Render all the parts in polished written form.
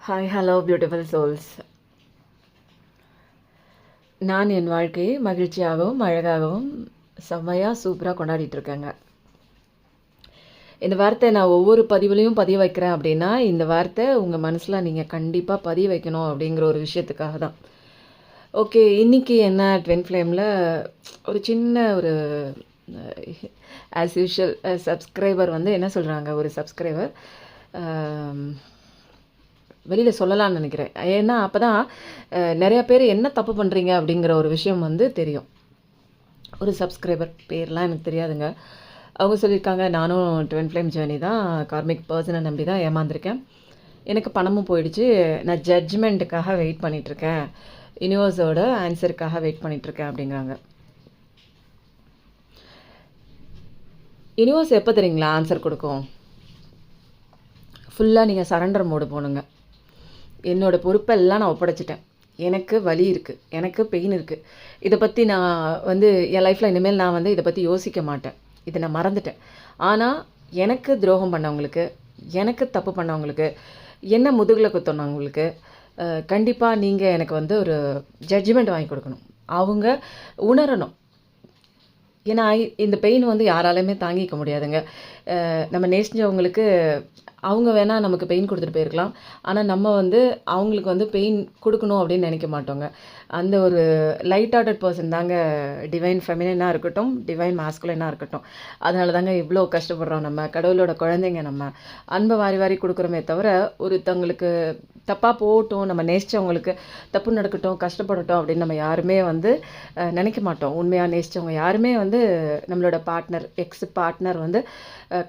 Hi hello beautiful souls. நான் என் வாழ்க்கையை மகிழ்ச்சியாகவும் அழகாகவும் செம்மையாக சூப்பராக கொண்டாடிட்டுருக்கேங்க. இந்த வார்த்தை நான் ஒவ்வொரு பதிவுலையும் பதிய வைக்கிறேன் அப்படின்னா, இந்த வார்த்தை உங்கள் மனசில் நீங்கள் கண்டிப்பாக பதிய வைக்கணும் அப்படிங்கிற ஒரு விஷயத்துக்காக தான். ஓகே, இன்றைக்கி என்ன ட்வின் ஃப்ளேமில் ஒரு சின்ன ஒரு ஆஸ் யூஷுவல் சப்ஸ்கிரைபர் என்ன சொல்கிறாங்க, ஒரு சப்ஸ்கிரைபர் வெளியில் சொல்லலாம்னு நினைக்கிறேன். ஏன்னா அப்போ தான் நிறையா பேர் என்ன தப்பு பண்ணுறீங்க அப்படிங்கிற ஒரு விஷயம் தெரியும். ஒரு சப்ஸ்கிரைபர் பேர்லாம் எனக்கு தெரியாதுங்க. அவங்க சொல்லியிருக்காங்க, நானும் ட்வின் ஃப்ளேம் ஜேர்னி தான், கார்மிக் பர்சனை நம்பி தான் ஏமாந்துருக்கேன். எனக்கு பணமும் போயிடுச்சு. நான் ஜட்ஜ்மெண்ட்டுக்காக வெயிட் பண்ணிகிட்ருக்கேன், யூனிவர்ஸோட ஆன்சருக்காக வெயிட் பண்ணிகிட்ருக்கேன் அப்படிங்கிறாங்க. யூனிவர்ஸ் எப்போ தெரியுங்களா ஆன்சர் கொடுக்கும்? ஃபுல்லாக நீங்கள் சரண்டர் மோடு போகணுங்க. என்னோடய பொறுப்பெல்லாம் நான் ஒப்படைச்சிட்டேன். எனக்கு வலி இருக்குது, எனக்கு பெயின் இருக்குது. இதை பற்றி நான் என் லைஃப்பில் இனிமேல் நான் இதை பற்றி யோசிக்க மாட்டேன். இதை நான் மறந்துட்டேன். ஆனால் எனக்கு துரோகம் பண்ணவங்களுக்கு, எனக்கு தப்பு பண்ணவங்களுக்கு, என்ன முதுகில் குத்தனவங்களுக்கு கண்டிப்பாக நீங்கள் எனக்கு ஒரு ஜட்ஜ்மெண்ட் வாங்கி கொடுக்கணும். அவங்க உணரணும். ஏன்னா இந்த பெயின் யாராலையுமே தாங்கிக்க முடியாதுங்க. நம்ம நேசிஞ்சவங்களுக்கு அவங்க வேணால் நமக்கு பெயின் கொடுத்துட்டு போயிருக்கலாம். ஆனால் நம்ம அவங்களுக்கு பெயின் கொடுக்கணும் அப்படின்னு நினைக்க மாட்டோங்க. அந்த ஒரு லைட் ஹார்ட்டட் பர்சன் தாங்க டிவைன் ஃபெமினாக இருக்கட்டும், டிவைன் மாஸ்குலைனாக இருக்கட்டும். அதனால தாங்க இவ்வளோ கஷ்டப்படுறோம். நம்ம கடவுளோட குழந்தைங்க, நம்ம அன்பை வாரி வாரி கொடுக்குறோமே தவிர ஒருத்தவங்களுக்கு தப்பாக போகட்டும், நம்ம நேசித்தவங்களுக்கு தப்பு நடக்கட்டும், கஷ்டப்படட்டும் அப்படின்னு நம்ம யாருமே நினைக்க மாட்டோம். உண்மையாக நேசித்தவங்க யாருமே நம்மளோட பார்ட்னர், எக்ஸ் பார்ட்னர்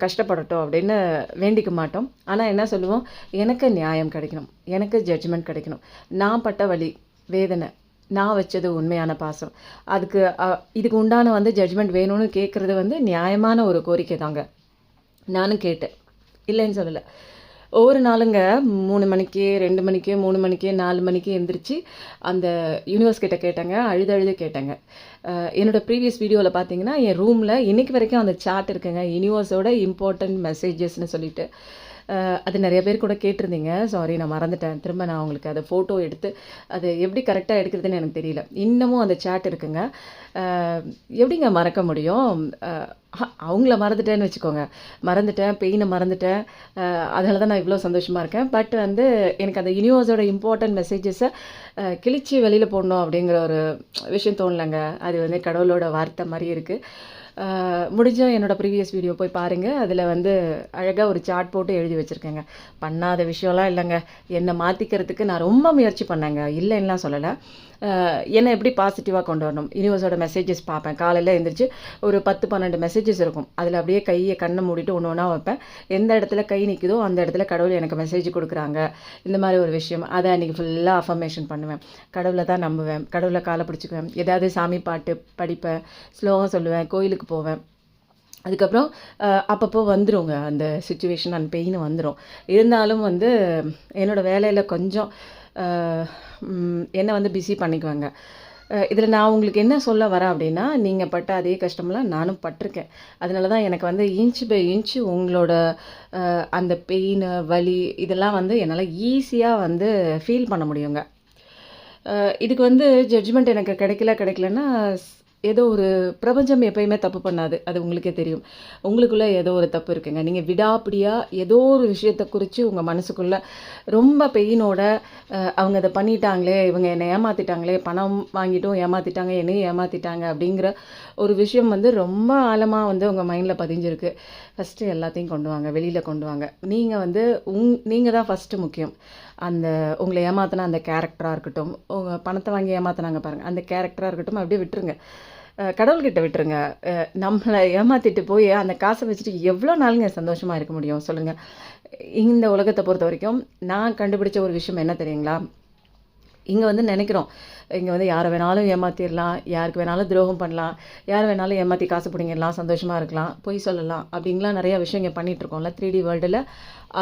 கஷ்டப்படட்டும் அப்படின்னு வேண்டிக்க மாட்டோம். ஆனால் என்ன சொல்லுவோம், எனக்கு நியாயம் கிடைக்கணும், எனக்கு ஜட்ஜ்மெண்ட் கிடைக்கணும், நான் பட்ட வலி வேதனை, நான் வச்சது உண்மையான பாசம், அதுக்கு இதுக்கு உண்டான ஜட்ஜ்மெண்ட் வேணும்னு கேட்குறது நியாயமான ஒரு கோரிக்கை தாங்க. நானும் கேட்டேன், இல்லைன்னு சொல்லலை. ஒவ்வொரு நாளுங்க 3 மணிக்கு, 2 மணிக்கு, 3 மணிக்கு, 4 மணிக்கு எந்திரிச்சு அந்த யூனிவர்ஸ் கிட்ட கேட்டேங்க. அழுது கேட்டேங்க. என்னோடய ப்ரீவியஸ் வீடியோவில் பார்த்தீங்கன்னா என் ரூமில் இன்றைக்கி வரைக்கும் அந்த சார்ட் இருக்குங்க, யூனிவர்ஸோட இம்பார்ட்டன்ட் மெசேஜஸ்ன்னு சொல்லிட்டு. அது நிறைய பேர் கூட கேட்டிருந்தீங்க. சாரி, நான் மறந்துட்டேன். திரும்ப நான் உங்களுக்கு அதை ஃபோட்டோ எடுத்து அது எப்படி கரெக்டாக எடுக்கிறதுன்னு எனக்கு தெரியல. இன்னமும் அந்த சாட் இருக்குங்க. எப்படிங்க மறக்க முடியும்? அவங்கள மறந்துட்டேன்னு வச்சுக்கோங்க. மறந்துட்டேன், பெயினை மறந்துட்டேன். அதனால தான் நான் இவ்வளோ சந்தோஷமாக இருக்கேன். பட் எனக்கு அந்த யூனிவர்ஸோட இம்பார்ட்டன்ட் மெசேஜஸை கிழிச்சு வெளியில் போடணும் அப்படிங்கிற ஒரு விஷயம் தோணலைங்க. அது கடவுளோட வார்த்தை மாதிரி இருக்குது. முடிஞ்சால் என்னோடய ப்ரீவியஸ் வீடியோ போய் பாருங்கள். அதில் அழகாக ஒரு சார்ட் போட்டு எழுதி வச்சுருக்கேங்க. பண்ணாத விஷயம்லாம் இல்லைங்க. என்னை மாற்றிக்கிறதுக்கு நான் ரொம்ப முயற்சி பண்ணேங்க, இல்லைன்னுலாம் சொல்லலை. என்னை எப்படி பாசிட்டிவாக கொண்டு வரணும், யூனிவர்ஸோட மெசேஜஸ் பார்ப்பேன். காலையில் எழுந்திரிச்சு ஒரு 10-12 மெசேஜஸ் இருக்கும். அதில் அப்படியே கையை கண்ணை மூடிட்டு ஒன்று ஒன்றா வைப்பேன். எந்த இடத்துல கை நிற்குதோ அந்த இடத்துல கடவுள் எனக்கு மெசேஜ் கொடுக்குறாங்க, இந்த மாதிரி ஒரு விஷயம். அதை அன்றைக்கி ஃபுல்லாக அஃபர்மேஷன் பண்ணுவேன். கடவுளை தான் நம்புவேன், கடவுளை காலை பிடிச்சிக்குவேன். ஏதாவது சாமி பாட்டு படிப்பேன், ஸ்லோகம் சொல்லுவேன், கோயிலுக்கு போவேன். அதுக்கப்புறம் அப்பப்போ வந்துடுங்க அந்த சுச்சுவேஷன், அந்த பெயின் வந்துடும். இருந்தாலும் என்னோடய வேலையில் கொஞ்சம் என்னை பிஸி பண்ணிக்குவாங்க. இதில் நான் உங்களுக்கு என்ன சொல்ல வரேன் அப்படின்னா, நீங்கள் பட்ட அதே கஷ்டமெல்லாம் நானும் பட்டிருக்கேன். அதனால தான் எனக்கு இன்ச் பை இன்ச் உங்களோட அந்த பெயின், வலி இதெல்லாம் என்னால் ஈஸியாக ஃபீல் பண்ண முடியுங்க. இதுக்கு ஜட்ஜ்மெண்ட் எனக்கு கிடைக்கலன்னா ஏதோ ஒரு பிரபஞ்சம் எப்பயுமே தப்பு பண்ணாது, அது உங்களுக்கே தெரியும். உங்களுக்குள்ளே ஏதோ ஒரு தப்பு இருக்குங்க. நீங்கள் விடாப்பிடியாக ஏதோ ஒரு விஷயத்தை குறித்து உங்கள் மனசுக்குள்ளே ரொம்ப பெயினோட அவங்க அதை பண்ணிட்டாங்களே, இவங்க என்னை ஏமாற்றிட்டாங்களே, பணம் வாங்கிட்டும் ஏமாற்றிட்டாங்க, என்னையும் ஏமாற்றிட்டாங்க அப்படிங்கிற ஒரு விஷயம் ரொம்ப ஆழமாக உங்கள் மைண்டில் பதிஞ்சிருக்கு. ஃபஸ்ட்டு எல்லாத்தையும் கொண்டு வாங்க, வெளியில் கொண்டு வாங்க. நீங்கள் நீங்கள் தான் ஃபஸ்ட்டு முக்கியம். அந்த உங்களை ஏமாத்தின அந்த கேரக்டராக இருக்கட்டும், உங்கள் பணத்தை வாங்கி ஏமாத்தினாங்க பாருங்கள், அந்த கேரக்டராக இருக்கட்டும், அப்படியே விட்டுருங்க. கடவுள்கிட்ட விட்டுருங்க. நம்மளை ஏமாற்றிட்டு போய் அந்த காசை வச்சுட்டு எவ்வளோ நாளுங்க சந்தோஷமாக இருக்க முடியும் சொல்லுங்கள்? இந்த உலகத்தை பொறுத்த வரைக்கும் நான் கண்டுபிடிச்ச ஒரு விஷயம் என்ன தெரியுங்களா? இங்கே நினைக்கிறோம், இங்கே யாரை வேணாலும் ஏமாற்றிடலாம், யாருக்கு வேணாலும் துரோகம் பண்ணலாம், யார் வேணாலும் ஏமாற்றி காசு பிடிங்கிடலாம், சந்தோஷமாக இருக்கலாம், பொய் சொல்லலாம் அப்படின்லாம் நிறையா விஷயம் இங்கே பண்ணிகிட்ருக்கோம்ல. 3D வேர்ல்டில்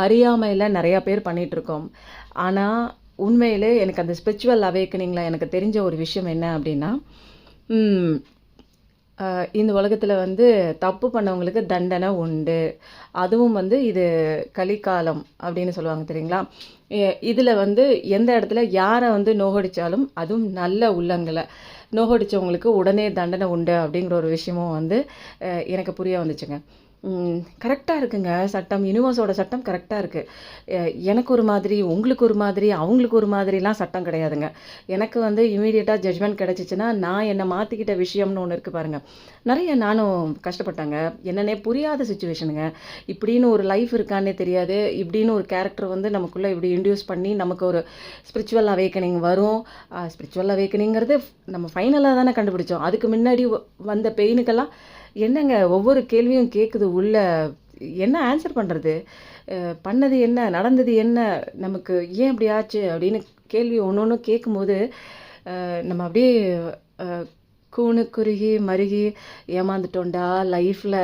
அறியாமையில் நிறையா பேர் பண்ணிகிட்ருக்கோம். ஆனால் உண்மையிலே எனக்கு அந்த ஸ்பிரிச்சுவல் அவேக்கனிங்கில் எனக்கு தெரிஞ்ச ஒரு விஷயம் என்ன அப்படின்னா, இந்த உலகத்தில் வந்து தப்பு பண்ணவங்களுக்கு தண்டனை உண்டு. அதுவும் வந்து இது கலிக்காலம் அப்படின்னு சொல்லுவாங்க தெரியுங்களா? இதில் வந்து எந்த இடத்துல யாரை வந்து நோகடிச்சாலும், அதுவும் நல்ல உள்ளங்களை நோகடிச்சவங்களுக்கு உடனே தண்டனை உண்டு அப்படிங்கிற ஒரு விஷயமும் வந்து எனக்கு புரிய வந்துச்சுங்க. கரெக்டாக இருக்குங்க சட்டம். யூனிவர்ஸோட சட்டம் கரெக்டாக இருக்குது. எனக்கு ஒரு மாதிரி, உங்களுக்கு ஒரு மாதிரி, அவங்களுக்கு ஒரு மாதிரிலாம் சட்டம் கிடையாதுங்க. எனக்கு வந்து இமீடியட்டாக ஜட்ஜ்மெண்ட் கிடச்சிச்சின்னா, நான் என்னை மாற்றிக்கிட்ட விஷயம்னு ஒன்று இருக்குது பாருங்கள். நிறைய நானும் கஷ்டப்பட்டேங்க. என்னன்னே புரியாத சுச்சுவேஷனுங்க. இப்படின்னு ஒரு லைஃப் இருக்கான்னே தெரியாது. இப்படின்னு ஒரு கேரக்டர் வந்து நமக்குள்ளே இப்படி இன்டியூஸ் பண்ணி நமக்கு ஒரு ஸ்பிரிச்சுவல் அவேக்கனிங் வரும். ஸ்பிரிச்சுவல் அவேக்கனிங்கிறது நம்ம ஃபைனலாக தானே கண்டுபிடிச்சோம். அதுக்கு முன்னாடி வந்த பெயினுக்கெல்லாம் என்னங்க ஒவ்வொரு கேள்வியும் கேட்குது உள்ள. என்ன ஆன்சர் பண்ணுறது? பண்ணது என்ன, நடந்தது என்ன, நமக்கு ஏன் இப்படி ஆச்சு அப்படின்னு கேள்வி ஒன்று ஒன்று கேட்கும்போது நம்ம அப்படியே கூணு குறுகி மருகி ஏமாந்துட்டோண்டா லைஃப்பில்.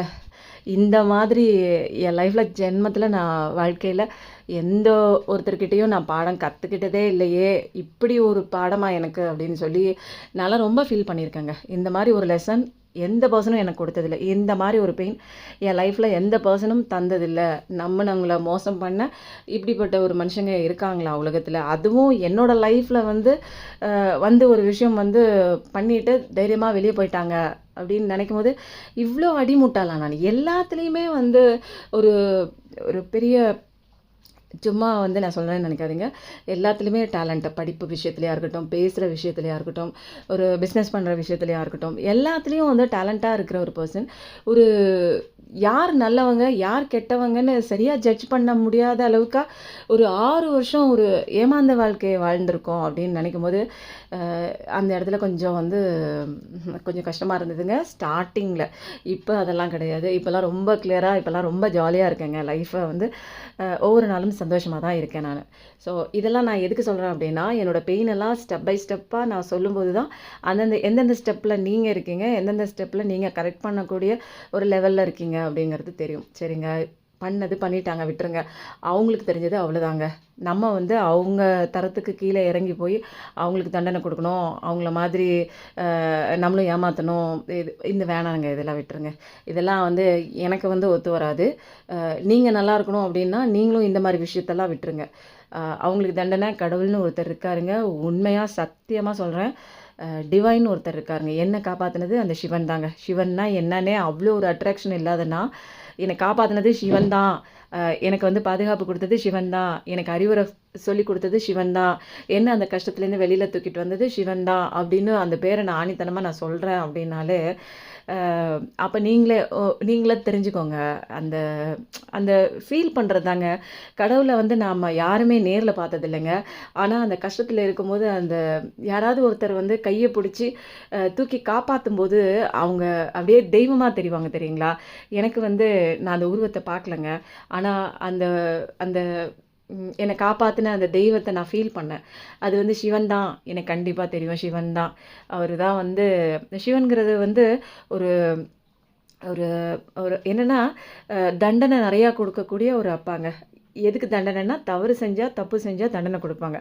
இந்த மாதிரி என் லைஃப்பில் ஜென்மத்தில் நான் வாழ்க்கையில் எந்த ஒருத்தர்கிட்டையும் நான் பாடம் கற்றுக்கிட்டதே இல்லையே, இப்படி ஒரு பாடமாக எனக்கு அப்படின்னு சொல்லி நான் ரொம்ப ஃபீல் பண்ணியிருக்கேங்க. இந்த மாதிரி ஒரு லெசன் எந்த பர்சனும் எனக்கு கொடுத்ததில்லை. இந்த மாதிரி ஒரு பெயின் என் லைஃப்பில் எந்த பர்சனும் தந்ததில்லை. நம்மளை மோசம் பண்ண இப்படிப்பட்ட ஒரு மனுஷங்க இருக்காங்களா உலகத்தில்? அதுவும் என்னோடய லைஃப்பில் வந்து ஒரு விஷயம் வந்து பண்ணிட்டு தைரியமாக வெளியே போயிட்டாங்க அப்படின்னு நினைக்கும் போது இவ்வளோ அடிமுட்டாளா நான்? எல்லாத்துலேயுமே வந்து ஒரு ஒரு பெரிய சும்மா வந்து நான் சொல்கிறேன்னு நினைக்காதீங்க. எல்லாத்துலேயுமே டேலண்ட்டு, படிப்பு விஷயத்துலையாக இருக்கட்டும், பேசுகிற விஷயத்துலையாக இருக்கட்டும், ஒரு பிஸ்னஸ் பண்ணுற விஷயத்துலையாக இருக்கட்டும், எல்லாத்துலேயும் வந்து டேலண்ட்டாக இருக்கிற ஒரு பர்சன். ஒரு யார் நல்லவங்க யார் கெட்டவங்கன்னு சரியாக ஜட்ஜ் பண்ண முடியாத அளவுக்கு ஒரு 6 வருஷம் ஒரு ஏமாந்த வாழ்க்கையை வாழ்ந்திருக்கோம் அப்படின்னு நினைக்கும் போது அந்த இடத்துல கொஞ்சம் வந்து கொஞ்சம் கஷ்டமாக இருந்ததுங்க ஸ்டார்டிங்கில். இப்போ அதெல்லாம் கிடையாது. இப்போல்லாம் ரொம்ப கிளியராக, இப்போல்லாம் ரொம்ப ஜாலியாக இருக்கேங்க. லைஃப்பை வந்து ஒவ்வொரு நாளும் சந்தோஷமாக தான் இருக்கேன் நான். ஸோ இதெல்லாம் நான் எதுக்கு சொல்கிறேன் அப்படின்னா, என்னோடய பெயினெல்லாம் ஸ்டெப் பை ஸ்டெப்பாக நான் சொல்லும்போது தான் எந்தெந்த ஸ்டெப்பில் நீங்கள் இருக்கீங்க, எந்தெந்த ஸ்டெப்பில் நீங்கள் கரெக்ட் பண்ணக்கூடிய ஒரு லெவலில் இருக்கீங்க அப்படிங்கிறது தெரியும். சரிங்க, பண்ணிட்டாங்க, விட்டுருங்க. அவங்களுக்கு தெரிஞ்சது அவ்வளோதாங்க. நம்ம வந்து அவங்க தரத்துக்கு கீழே இறங்கி போய் அவங்களுக்கு தண்டனை கொடுக்கணும், அவங்கள மாதிரி நம்மளும் ஏமாற்றணும், இந்த வேணாங்க, இதெல்லாம் விட்டுருங்க. இதெல்லாம் வந்து எனக்கு வந்து ஒத்து வராது. நீங்கள் நல்லா இருக்கணும் அப்படின்னா நீங்களும் இந்த மாதிரி விஷயத்தெல்லாம் விட்டுருங்க. அவங்களுக்கு தண்டனை கடவுள்னு ஒருத்தர் இருக்காருங்க. உண்மையாக சத்தியமாக சொல்கிறேன். டிவைன் ஒருத்தர் இருக்காருங்க. என்னை காப்பாற்றினது அந்த சிவன் தாங்க. சிவன்னா என்னன்னே அவ்வளோ ஒரு அட்ராக்ஷன் இல்லாதன்னா என்னை காப்பாற்றினது சிவன் தான். எனக்கு வந்து பாதுகாப்பு கொடுத்தது சிவன் தான். எனக்கு அறிவுரை சொல்லி கொடுத்தது சிவன் தான். என்ன அந்த கஷ்டத்துலேருந்து வெளியில் தூக்கிட்டு வந்தது சிவன் தான் அப்படின்னு அந்த பேரை நான் ஆணித்தனமாக நான் சொல்கிறேன் அப்படின்னாலே அப்போ நீங்களே தெரிஞ்சுக்கோங்க. அந்த அந்த ஃபீல் பண்ணுறது தாங்க. கடவுளை வந்து நாம் யாருமே நேரில் பார்த்ததில்லைங்க. ஆனால் அந்த கஷ்டத்தில் இருக்கும்போது அந்த யாராவது ஒருத்தர் வந்து கையை பிடிச்சி தூக்கி காப்பாற்றும் போது அவங்க அப்படியே தெய்வமாக தெரிவாங்க தெரியுங்களா? எனக்கு வந்து நான் அந்த உருவத்தை பார்க்கலங்க. ஆனால் அந்த அந்த என்னை காப்பாற்றின அந்த தெய்வத்தை நான் ஃபீல் பண்ணேன். அது வந்து சிவன் தான். எனக்கு கண்டிப்பாக தெரியும் சிவன் தான். அவர் தான் வந்து சிவன்கிறது வந்து ஒரு ஒரு ஒரு என்னென்னா தண்டனை நிறையா கொடுக்கக்கூடிய ஒரு அப்பாங்க. எதுக்கு தண்டனைன்னா தவறு செஞ்சால் தப்பு செஞ்சால் தண்டனை கொடுப்பாங்க.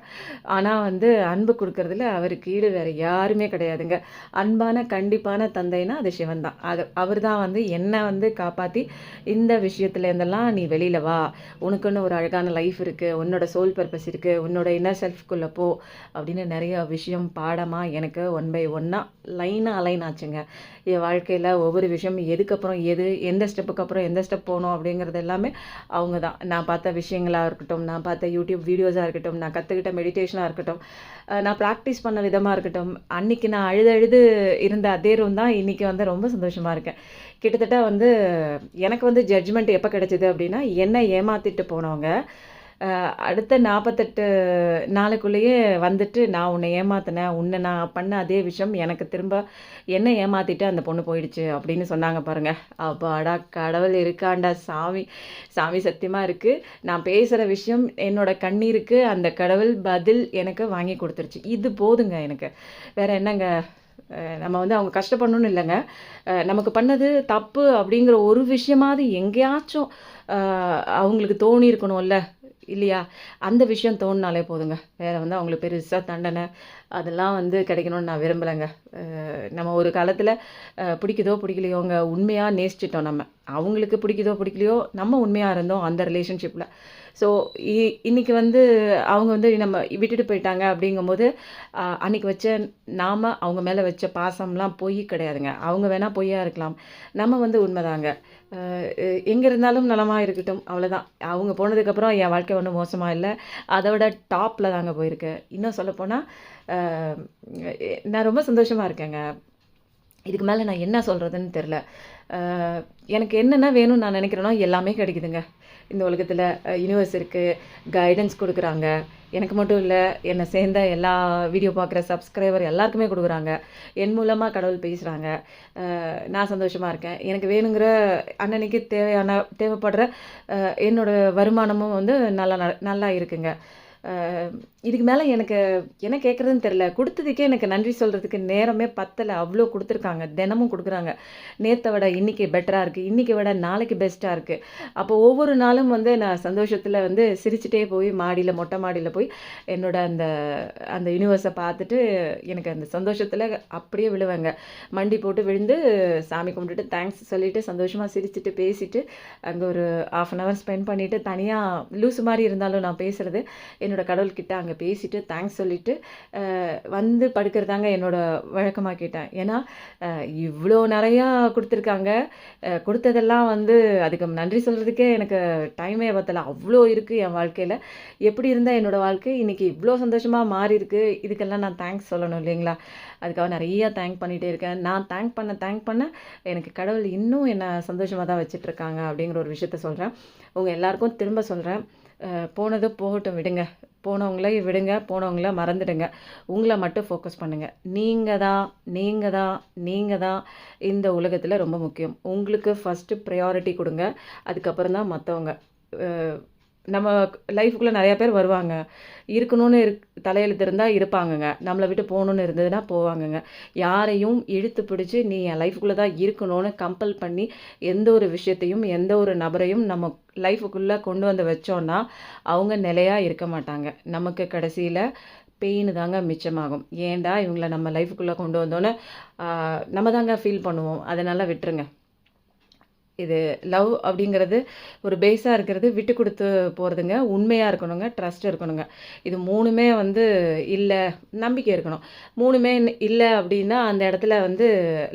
ஆனால் வந்து அன்பு கொடுக்கறதுல அவருக்கு ஈடு வேறு யாருமே கிடையாதுங்க. அன்பான கண்டிப்பான தந்தைனா அது சிவன் தான். அவர் தான் வந்து என்னை வந்து காப்பாற்றி இந்த விஷயத்துலேருந்தெல்லாம் நீ வெளியில் வா, உனக்குன்னு ஒரு அழகான லைஃப் இருக்குது, உன்னோட சோல் பர்பஸ் இருக்குது, உன்னோட இன்னர் செல்ஃப்குள்ளே போ அப்படின்னு நிறைய விஷயம் பாடமாக எனக்கு 1 by 1 லைனாக அலைன் ஆச்சுங்க. என் வாழ்க்கையில் ஒவ்வொரு விஷயம் எதுக்கப்புறம் எந்த ஸ்டெப்புக்கு அப்புறம் எந்த ஸ்டெப் போகணும் அப்படிங்கிறது எல்லாமே அவங்க தான். நான் பார்த்த விஷயங்களாக இருக்கட்டும், நான் பார்த்த யூடியூப் வீடியோஸாக இருக்கட்டும், நான் கற்றுக்கிட்ட மெடிடேஷனாக இருக்கட்டும், நான் ப்ராக்டிஸ் பண்ண விதமாக இருக்கட்டும், அன்றைக்கி நான் அழுது இருந்த அதே ரூம் தான் இன்றைக்கி வந்து ரொம்ப சந்தோஷமாக இருக்கேன். கிட்டத்தட்ட வந்து எனக்கு வந்து ஜட்ஜ்மெண்ட் எப்போ கிடச்சிது அப்படின்னா, என்னை ஏமாற்றிட்டு போனவங்க அடுத்த 48 நாளுக்குள்ளேயே வந்துட்டு நான் உன்னை ஏமாத்தினேன், உன்னை நான் பண்ண அதே விஷயம் எனக்கு திரும்ப என்ன ஏமாற்றிட்டு அந்த பொண்ணு போயிடுச்சு அப்படின்னு சொன்னாங்க பாருங்கள். அப்பாடா கடவுள் இருக்காண்டா சாமி, சாமி சத்தியமாக இருக்குது. நான் பேசுகிற விஷயம் என்னோட கண்ணீருக்கு அந்த கடவுள் பதில் எனக்கு வாங்கி கொடுத்துருச்சு. இது போதுங்க எனக்கு. வேறு என்னங்க? நம்ம வந்து அவங்க கஷ்டப்படணும்னு இல்லைங்க. நமக்கு பண்ணது தப்பு அப்படிங்கிற ஒரு விஷயமாவது எங்கேயாச்சும் அவங்களுக்கு தோணி இருக்கணும்ல. இல்லையா? அந்த விஷயம் தோணுனாலே போதுங்க. வேற வந்து அவங்களுக்கு பெருசா தண்டனை அதெல்லாம் வந்து கிடைக்கணும்னு நான் விரும்பலைங்க. நம்ம ஒரு காலத்தில பிடிக்குதோ பிடிக்கலையோங்க, உண்மையா நேசிச்சுட்டோம் நம்ம. அவங்களுக்கு பிடிக்குதோ பிடிக்கலையோ, நம்ம உண்மையா இருந்தோம் அந்த ரிலேஷன்ஷிப்ல. ஸோ இ இன்னைக்கு வந்து அவங்க வந்து நம்ம விட்டுட்டு போயிட்டாங்க அப்படிங்கும்போது, அன்னைக்கு வச்ச அவங்க மேல வச்ச பாசம்லாம் பொய் கிடையாதுங்க. அவங்க வேணா பொய்யா இருக்கலாம். நம்ம வந்து உண்மைதாங்க. அ எங்க இருந்தாலும் நலமா இருக்கட்டும். அவ்வளோதான். அவங்க போனதுக்கப்புறம் என் வாழ்க்கை ஒண்ணும் மோசமா இல்ல. அத விட டாப்ல தாங்க போயிருக்கு. இன்னும் சொல்லப்போனா, அ நான் ரொம்ப சந்தோஷமா இருக்கேங்க. இதுக்கு மேல நான் என்ன சொல்றதுன்னு தெரியல. அ எனக்கு என்னென்ன வேணும்னு நான் நினைக்கிறேனோ எல்லாமே கிடைக்குதுங்க. இந்த உலகத்தில யுனிவர்ஸ் இருக்கு. கைடன்ஸ் குடுக்குறாங்க. எனக்கு மட்டும் இல்ல, என்ன சேர்ந்த எல்லா வீடியோ பார்க்குற சப்ஸ்கிரைபர் எல்லாருக்குமே குடுக்குறாங்க. என் மூலமா கடவுள் பேசுறாங்க. நான் சந்தோஷமா இருக்கேன். எனக்கு வேணுங்கிற அன்னன்னைக்கு தேவைப்படுற என்னோட வருமானமும் வந்து நல்லா இருக்குங்க. அ இதுக்கு மேல எனக்கு என்ன கேட்குறதுன்னு தெரியல. குடுத்ததுக்கே எனக்கு நன்றி சொல்றதுக்கு நேரமே பத்தல. அவ்ளோ குடுத்துருக்காங்க. தினமும் குடுக்குறாங்க. நேத்த விட இன்னைக்கு பெட்டரா இருக்கு. இன்னைக்கு விட நாளைக்கு பெஸ்ட்டா இருக்கு. அப்போ ஒவ்வொரு நாளும் வந்து நான் சந்தோஷத்துல வந்து சிரிச்சுட்டே போய் மொட்டை மாடியில போய் என்னோட அந்த அந்த யுனிவர்ஸ பார்த்துட்டு எனக்கு அந்த சந்தோஷத்துல அப்படியே விழுவேங்க. மண்டி போட்டு விழுந்து சாமி கும்பிட்டுட்டு தேங்க்ஸ் சொல்லிட்டு சந்தோஷமா சிரிச்சுட்டு பேசிட்டு அங்க ஒரு 1/2 அன் ஹவர் ஸ்பெண்ட் பண்ணிட்டு தனியா லூசு மாரி இருந்தாலும் நான் பேசுறது என்னோட கடவுள்கிட்ட அங்க பேசிட்டு தேங்க்ஸ் சொல்லிட்டு வந்து படுக்கிறதாங்க என்னோட வழக்கமாக்கிட்டேன். ஏன்னா இவ்வளோ நிறையா கொடுத்துருக்காங்க. கொடுத்ததெல்லாம் வந்து அதுக்கு நன்றி சொல்கிறதுக்கே எனக்கு டைமே பத்தல. அவ்வளோ இருக்குது என் வாழ்க்கையில். எப்படி இருந்தால் என்னோட வாழ்க்கை இன்றைக்கி இவ்வளோ சந்தோஷமாக மாறி இருக்கு. இதுக்கெல்லாம் நான் தேங்க்ஸ் சொல்லணும் இல்லைங்களா? அதுக்காக நிறையா தேங்க் பண்ணிகிட்டே இருக்கேன். நான் தேங்க் பண்ண எனக்கு கடவுள் இன்னும் என்னை சந்தோஷமாக தான் வச்சிட்ருக்காங்க அப்படிங்கிற ஒரு விஷயத்த சொல்கிறேன். உங்கள் எல்லாருக்கும் திரும்ப சொல்கிறேன். போனது போகட்டும் விடுங்க. போனவங்கள மறந்துடுங்க. உங்கள மட்டும் ஃபோக்கஸ் பண்ணுங்க. நீங்க தான் இந்த உலகத்துல ரொம்ப முக்கியம். உங்களுக்கு ஃபர்ஸ்ட்டு ப்ரையாரிட்டி குடுங்க. அதுக்கப்புறம் தான் மத்தவங்க. அ நம்ம லைஃப்குள்ள நெறைய பேர் வருவாங்க. இருக்கணும்னு தலையெழுத்து இருந்தா இருப்பாங்கங்க. நம்மள விட்டு போணும்னு இருந்ததுன்னா போவாங்கங்க. யாரையும் இழுத்து பிடிச்சு நீ என் லைஃப்குள்ள தான் இருக்கணும்னு கம்பல் பண்ணி எந்த ஒரு விஷயத்தையும், எந்த ஒரு நபரையும் நம்ம லைஃப்க்குள்ள கொண்டு வந்து வச்சோம்னா, அவங்க நிலையா இருக்க மாட்டாங்க. நமக்கு கடைசியில பெயின் தாங்க மிச்சமாகும். ஏன்டா இவங்கள நம்ம லைஃப்க்குள்ள கொண்டு வந்தோன்னு, நம்ம தாங்க ஃபீல் பண்ணுவோம். அதனால விட்டுருங்க. இது லவ் அப்படிங்கிறது ஒரு பேஸாக இருக்கிறது விட்டு கொடுத்து போகிறதுங்க. உண்மையாக இருக்கணுங்க, ட்ரஸ்ட் இருக்கணுங்க. இது 3மே வந்து இல்லை, நம்பிக்கை இருக்கணும். 3மே இல்லை அப்படின்னா அந்த இடத்துல வந்து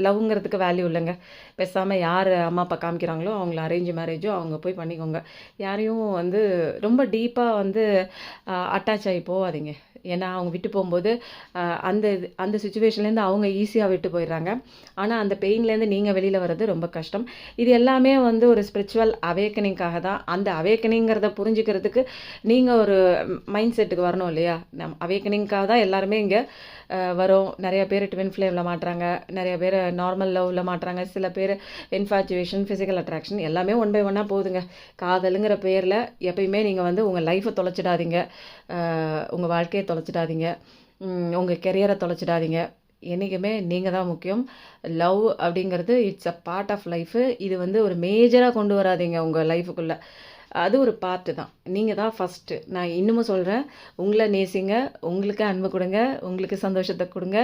லவ்ங்கிறதுக்கு வேல்யூ இல்லைங்க. பேசாமல் யார் அம்மா அப்பா காமிக்கிறாங்களோ அவங்கள அரேஞ்ச் மேரேஜோ அவங்க போய் பண்ணிக்கோங்க. யாரையும் வந்து ரொம்ப டீப்பாக வந்து அட்டாச் ஆகி போகாதீங்க. ஏன்னா அவங்க விட்டு போகும்போது அந்த சுச்சுவேஷன்லேருந்து அவங்க ஈஸியாக விட்டு போயிடுறாங்க. ஆனால் அந்த பெயின்லேருந்து நீங்கள் வெளியில் வர்றது ரொம்ப கஷ்டம். இது எல்லாமே வந்து ஒரு ஸ்பிரிச்சுவல் அவேக்கனிங்காக தான். அந்த அவேக்கனிங்கிறத புரிஞ்சுக்கிறதுக்கு நீங்கள் ஒரு மைண்ட் செட்டுக்கு வரணும் இல்லையா? அவேக்கனிங்காக தான் எல்லாருமே இங்கே வரோம். நிறைய பேர் ட்வின் ஃப்ளேமில் மாட்டுறாங்க. நிறைய பேர் நார்மல் லவ்வில் மாட்டுறாங்க. சில பேர் இன்ஃபாச்சுவேஷன், ஃபிசிக்கல் அட்ராக்ஷன் எல்லாமே ஒன் பை ஒன்னாக போகுதுங்க. காதலுங்கிற பேரில் எப்பயுமே நீங்கள் வந்து உங்கள் லைஃப்பை தொலைச்சிடாதீங்க. உங்கள் வாழ்க்கையை தொலைச்சிடாதீங்க. உங்கள் கெரியரை தொலைச்சிடாதீங்க. என்றைக்குமே நீங்கள் தான் முக்கியம். லவ் அப்படிங்கிறது it's a part of life. இது வந்து ஒரு மேஜராக கொண்டு வராதீங்க உங்கள் லைஃபுக்குள்ளே. அது ஒரு பார்ட்டு தான். நீங்கள் தான் ஃபஸ்ட்டு. நான் இன்னமும் சொல்கிறேன். உங்களை நேசிங்க. உங்களுக்கு அன்பு கொடுங்க. உங்களுக்கு சந்தோஷத்தை கொடுங்க.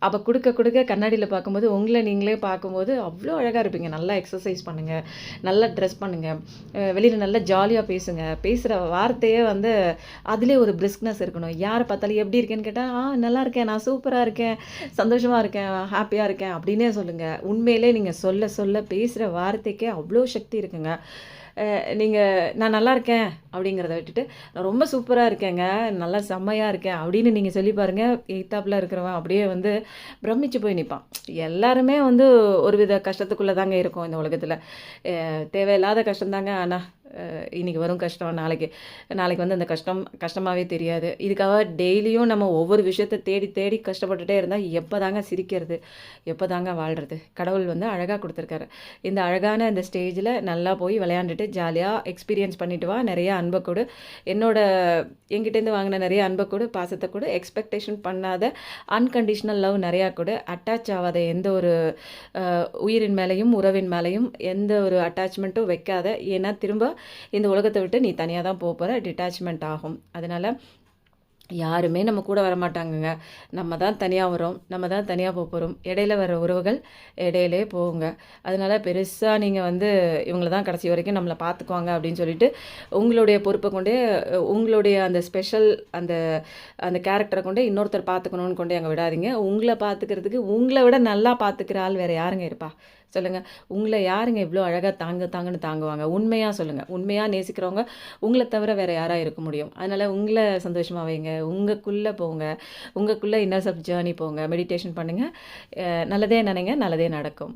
அப்போ கொடுக்க கண்ணாடியில் பார்க்கும்போது உங்களை நீங்களே பார்க்கும்போது அவ்வளோ அழகாக இருப்பீங்க. நல்லா எக்ஸசைஸ் பண்ணுங்கள். நல்லா ட்ரெஸ் பண்ணுங்கள். வெளியில் நல்லா ஜாலியாக பேசுங்க. பேசுகிற வார்த்தையே வந்து அதிலே ஒரு பிரிஸ்க்னஸ் இருக்கணும். யாரை பார்த்தாலும் எப்படி இருக்கேன்னு கேட்டால் நல்லா இருக்கேன், நான் சூப்பராக இருக்கேன், சந்தோஷமாக இருக்கேன், ஹாப்பியாக இருக்கேன் அப்படின்னே சொல்லுங்கள். உண்மையிலே நீங்கள் சொல்ல பேசுகிற வார்த்தைக்கே அவ்வளோ சக்தி இருக்குங்க. நான் நல்லா இருக்கேன் அப்படிங்கிறத விட்டுட்டு, நான் ரொம்ப சூப்பராக இருக்கேங்க, நல்லா செம்மையாக இருக்கேன் அப்படின்னு நீங்கள் சொல்லி பாருங்கள். எய்த்தாப்பில் இருக்கிறவன் அப்படியே வந்து பிரமிச்சு போய் நிற்பான். எல்லாருமே வந்து ஒரு வித கஷ்டத்துக்குள்ளே தாங்க இருக்கும் இந்த உலகத்தில். தேவையில்லாத கஷ்டம்தாங்க. ஆனால் இன்றைக்கி வரும் கஷ்டம் நாளைக்கு வந்து அந்த கஷ்டமாகவே தெரியாது. இதுக்காக டெய்லியும் நம்ம ஒவ்வொரு விஷயத்தை தேடி கஷ்டப்பட்டுட்டே இருந்தால் எப்போ தாங்க சிரிக்கிறது, எப்போ தாங்க வாழ்கிறது? கடவுள் வந்து அழகாக கொடுத்துருக்காரு. இந்த அழகான இந்த ஸ்டேஜில் நல்லா போய் விளையாண்டுட்டு ஜாலியாக எக்ஸ்பீரியன்ஸ் பண்ணிட்டு வா. நிறைய அன்பை கொடு. என்கிட்டேருந்து வாங்கின நிறைய அன்பை கொடு, பாசத்தை கொடு. எக்ஸ்பெக்டேஷன் பண்ணாத அன்கண்டிஷ்னல் லவ் நிறையா கொடு. அட்டாச் ஆகாத எந்த ஒரு உயிரின் மேலேயும் உறவின் மேலேயும் எந்த ஒரு அட்டாச்மெண்ட்டும் வைக்காத. ஏன்னா திரும்ப இந்த உலகத்தை விட்டு நீ தனியாக தான் போகிற, டிட்டாச்மெண்ட் ஆகும். அதனால் யாருமே நம்ம கூட வரமாட்டாங்கங்க. நம்ம தான் தனியாக வரோம், நம்ம தான் தனியாக போகிறோம். இடையில வர உறவுகள் இடையிலே போகுங்க. அதனால் பெருசாக நீங்கள் வந்து இவங்கள தான் கடைசி வரைக்கும் நம்மளை பார்த்துக்குவாங்க அப்படின்னு சொல்லிட்டு உங்களுடைய பொறுப்பை கொண்டே உங்களுடைய அந்த ஸ்பெஷல் அந்த அந்த கேரக்டரை கொண்டே இன்னொருத்தர் பார்த்துக்கணுன்னு கொண்டே அங்கே விடாதீங்க. உங்களை பார்த்துக்கிறதுக்கு உங்களை விட நல்லா பார்த்துக்கிற ஆள் வேறு யாருங்க இருப்பா சொல்லுங்கள்? உங்களை யாருங்க இவ்வளோ அழகாக தாங்கன்னு தாங்குவாங்க? உண்மையாக சொல்லுங்கள். உண்மையாக நேசிக்கிறவங்க உங்களை தவிர வேறு யாராக இருக்க முடியும்? அதனால் உங்களை சந்தோஷமாக வைங்க. உங்களுக்குள்ளே போங்க, உங்களுக்குள்ளே இன்னர் செல்ஃப் ஜேர்னி போங்க, மெடிடேஷன் பண்ணுங்கள். நல்லதே நினைங்க, நல்லதே நடக்கும்.